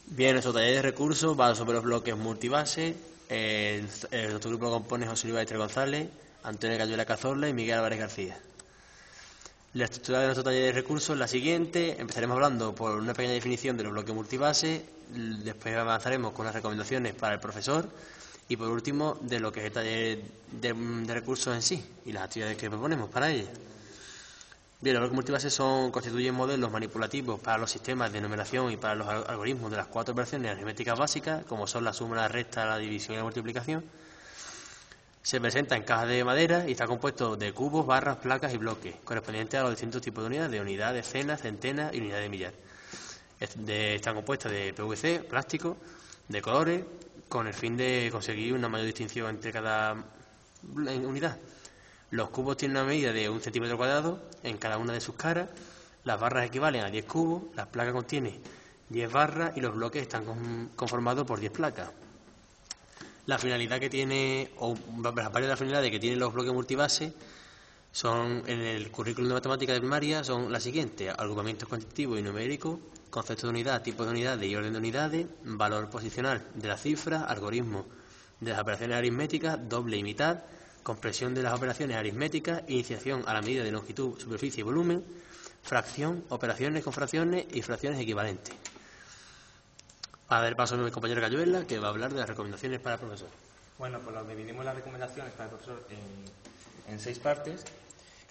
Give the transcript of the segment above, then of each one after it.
Bien, nuestro taller de recursos va sobre los bloques multibase. Nuestro grupo lo compone José Luis Baestre González, Antonio Cayuela Cazorla y Miguel Álvarez García. La estructura de nuestro taller de recursos es la siguiente. Empezaremos hablando por una pequeña definición de los bloques multibase, después avanzaremos con las recomendaciones para el profesor y por último de lo que es el taller de recursos en sí y las actividades que proponemos para ello. Bien, los bloques multibase constituyen modelos manipulativos para los sistemas de numeración y para los algoritmos de las 4 operaciones aritméticas básicas, como son la suma, la resta, la división y la multiplicación. Se presenta en cajas de madera y está compuesto de cubos, barras, placas y bloques, correspondientes a los distintos tipos de unidades, decenas, centenas y unidades de millar. Están compuestas de PVC, plástico, de colores, con el fin de conseguir una mayor distinción entre cada unidad. Los cubos tienen una medida de 1 centímetro cuadrado en cada una de sus caras, las barras equivalen a 10 cubos, las placas contienen 10 barras y los bloques están conformados por 10 placas. La finalidad que tiene, o parte de la finalidad que tienen los bloques multibase son, en el currículum de matemáticas de primaria, son las siguientes: agrupamientos cuantitativos y numéricos, concepto de unidad, tipo de unidades y orden de unidades, valor posicional de las cifras, algoritmo de las operaciones aritméticas, doble y mitad, compresión de las operaciones aritméticas, iniciación a la medida de longitud, superficie y volumen, fracción, operaciones con fracciones y fracciones equivalentes. Para dar paso a mi compañero Cayuela, que va a hablar de las recomendaciones para el profesor. Bueno, pues dividimos las recomendaciones para el profesor en 6 partes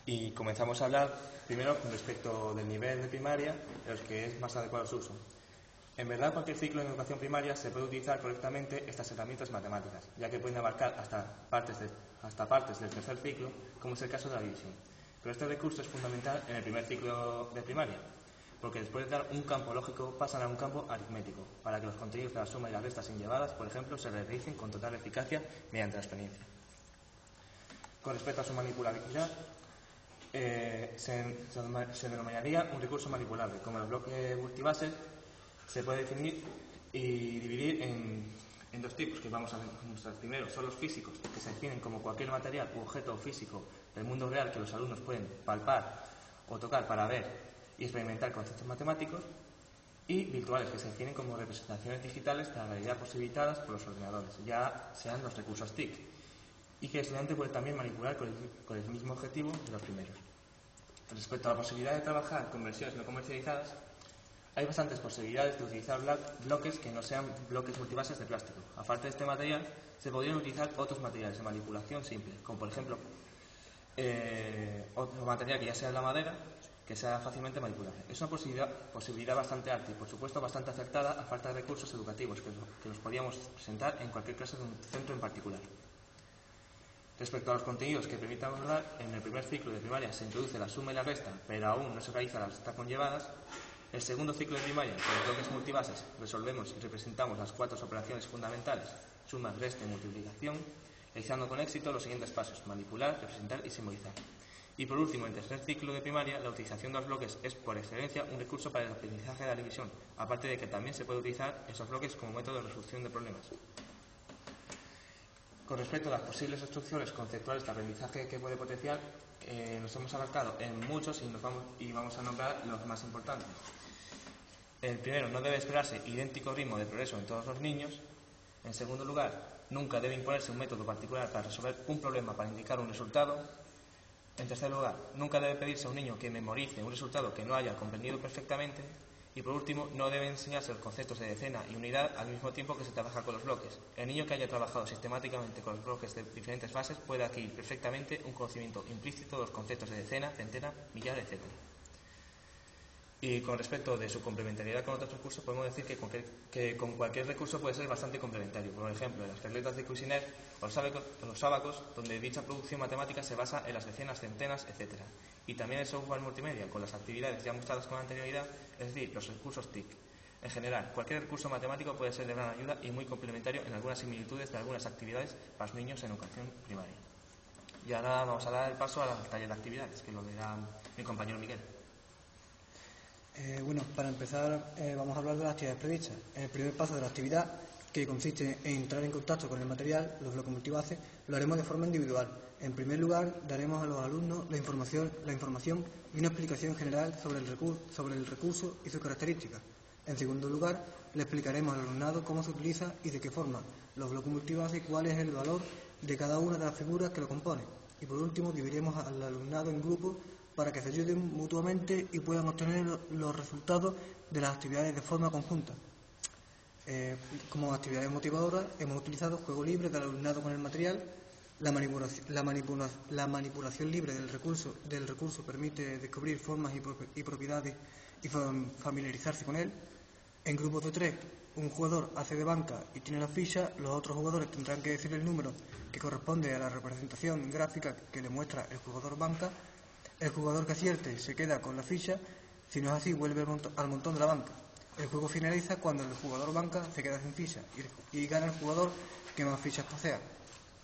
y comenzamos a hablar primero con respecto del nivel de primaria, en los que es más adecuado su uso. En verdad, cualquier ciclo en educación primaria se puede utilizar correctamente estas herramientas matemáticas, ya que pueden abarcar hasta partes del tercer ciclo, como es el caso de la división. Pero este recurso es fundamental en el primer ciclo de primaria, porque después de dar un campo lógico pasan a un campo aritmético, para que los contenidos de la suma y la resta sin llevadas, por ejemplo, se realicen con total eficacia mediante la experiencia. Con respecto a su manipulabilidad, se denominaría un recurso manipulable. Como los bloques multibases, se puede definir y dividir en 2 tipos que vamos a mostrar. Primero son los físicos, que se definen como cualquier material u objeto físico del mundo real que los alumnos pueden palpar o tocar para ver y experimentar conceptos matemáticos, y virtuales, que se definen como representaciones digitales de la realidad posibilitadas por los ordenadores, ya sean los recursos TIC, y que el estudiante puede también manipular con el mismo objetivo de los primeros. Respecto a la posibilidad de trabajar con versiones no comercializadas, hay bastantes posibilidades de utilizar bloques que no sean bloques multibases de plástico. Aparte de este material, se podrían utilizar otros materiales de manipulación simple, como por ejemplo otro material que ya sea la madera, que sea fácilmente manipulable. Es una posibilidad bastante alta y, por supuesto, bastante acertada a falta de recursos educativos que los podríamos presentar en cualquier clase de un centro en particular. Respecto a los contenidos que permitan abordar, en el primer ciclo de primaria se introduce la suma y la resta, pero aún no se realiza la resta conllevadas. El segundo ciclo de primaria, con los bloques multibases, resolvemos y representamos las 4 operaciones fundamentales, suma, resta y multiplicación, realizando con éxito los siguientes pasos: manipular, representar y simbolizar. Y por último, en el tercer ciclo de primaria, la utilización de los bloques es por excelencia un recurso para el aprendizaje de la división, aparte de que también se puede utilizar esos bloques como método de resolución de problemas. Con respecto a las posibles instrucciones conceptuales de aprendizaje que puede potenciar, nos hemos abarcado en muchos y vamos a nombrar los más importantes. El primero: no debe esperarse idéntico ritmo de progreso en todos los niños. En segundo lugar, nunca debe imponerse un método particular para resolver un problema para indicar un resultado. En tercer lugar, nunca debe pedirse a un niño que memorice un resultado que no haya comprendido perfectamente. Y por último, no deben enseñarse los conceptos de decena y unidad al mismo tiempo que se trabaja con los bloques. El niño que haya trabajado sistemáticamente con los bloques de diferentes fases puede adquirir perfectamente un conocimiento implícito de los conceptos de decena, centena, millar, etc. Y con respecto de su complementariedad con otros recursos, podemos decir que con cualquier recurso puede ser bastante complementario. Por ejemplo, en las regletas de Cuisinert o los ábacos, donde dicha producción matemática se basa en las decenas, centenas, etc. Y también el software multimedia, con las actividades ya mostradas con anterioridad, es decir, los recursos TIC. En general, cualquier recurso matemático puede ser de gran ayuda y muy complementario en algunas similitudes de algunas actividades para los niños en educación primaria. Y ahora vamos a dar el paso al taller de actividades, que lo dirá mi compañero Miguel. Bueno, para empezar vamos a hablar de las actividades previstas. El primer paso de la actividad, que consiste en entrar en contacto con el material, los bloques multibases, lo haremos de forma individual. En primer lugar, daremos a los alumnos la información y una explicación general sobre el recurso y sus características. En segundo lugar, le explicaremos al alumnado cómo se utiliza y de qué forma los bloques multibase y cuál es el valor de cada una de las figuras que lo componen. Y por último, dividiremos al alumnado en grupos para que se ayuden mutuamente y puedan obtener los resultados de las actividades de forma conjunta. Como actividades motivadoras hemos utilizado juego libre del alumnado con el material, la manipulación libre del recurso permite descubrir formas y propiedades y familiarizarse con él. En grupos de 3, un jugador hace de banca y tiene la ficha, los otros jugadores tendrán que decir el número que corresponde a la representación gráfica que le muestra el jugador banca. El jugador que acierte se queda con la ficha, si no es así vuelve al montón de la banca. El juego finaliza cuando el jugador banca se queda sin ficha y gana el jugador que más fichas posea.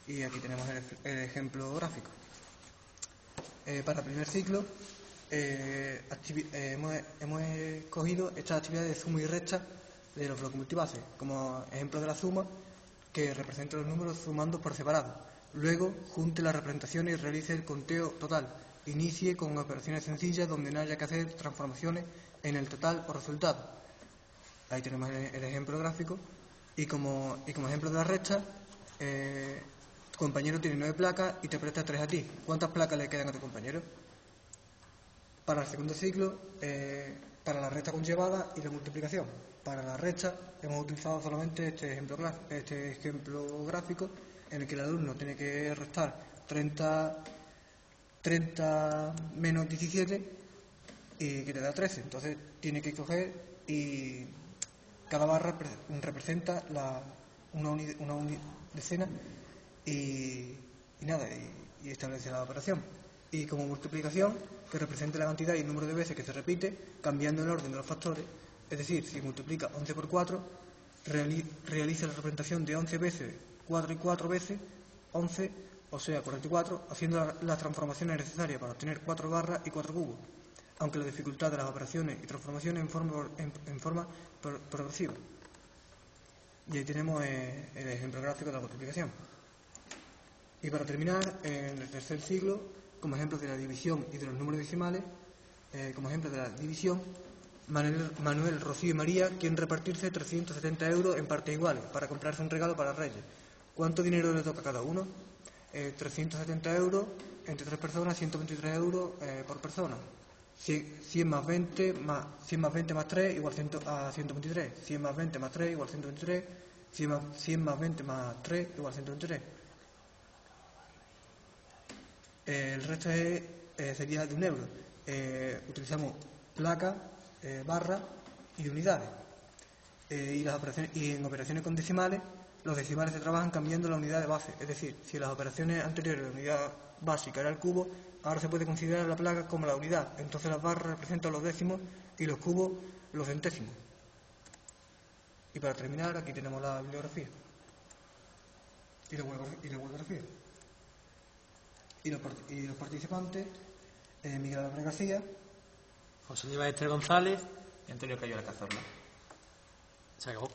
Y aquí tenemos el ejemplo gráfico. Para el primer ciclo hemos escogido estas actividades de suma y resta de los bloques multibase, como ejemplo de la suma, que representa los números sumando por separado. Luego, junte las representaciones y realice el conteo total. Inicie con operaciones sencillas donde no haya que hacer transformaciones en el total o resultado. Ahí tenemos el ejemplo gráfico. Y como ejemplo de la resta, tu compañero tiene 9 placas y te presta 3 a ti. ¿Cuántas placas le quedan a tu compañero? Para el segundo ciclo, para la resta conllevada y la multiplicación. Para la resta hemos utilizado solamente este ejemplo gráfico en el que el alumno tiene que restar 30 menos 17 y que te da 13. Entonces tiene que coger y cada barra representa una decena y establece la operación. Y como multiplicación, que represente la cantidad y el número de veces que se repite, cambiando el orden de los factores. Es decir, si multiplica 11 por 4, realiza la representación de 11 veces 4 y 4 veces 11, o sea 44, haciendo las transformaciones necesarias para obtener 4 barras y 4 cubos, aunque la dificultad de las operaciones y transformaciones en forma progresiva. Y ahí tenemos el ejemplo gráfico de la multiplicación. Y para terminar, en el tercer ciclo, como ejemplo de la división y de los números decimales, como ejemplo de la división, Manuel, Rocío y María quieren repartirse 370 euros en partes iguales para comprarse un regalo para Reyes. ¿Cuánto dinero le toca a cada uno? 370 euros entre 3 personas, 123 euros por persona. 100 más 20 más 3 igual a 123. 100 más 20 más 3 igual a 123. 100 más 20 más 3 igual a 123. El resto sería de 1 euro. Utilizamos placas, barras y unidades. Y en operaciones con decimales, los decimales se trabajan cambiando la unidad de base. Es decir, si en las operaciones anteriores la unidad básica era el cubo, ahora se puede considerar la placa como la unidad. Entonces las barras representan los décimos y los cubos los centésimos. Y para terminar, aquí tenemos la bibliografía y la bibliografía. Y los participantes, Miguel Álvarez García, José Luis Maestre González y Antonio Cayo de la Cazorla. Se acabó.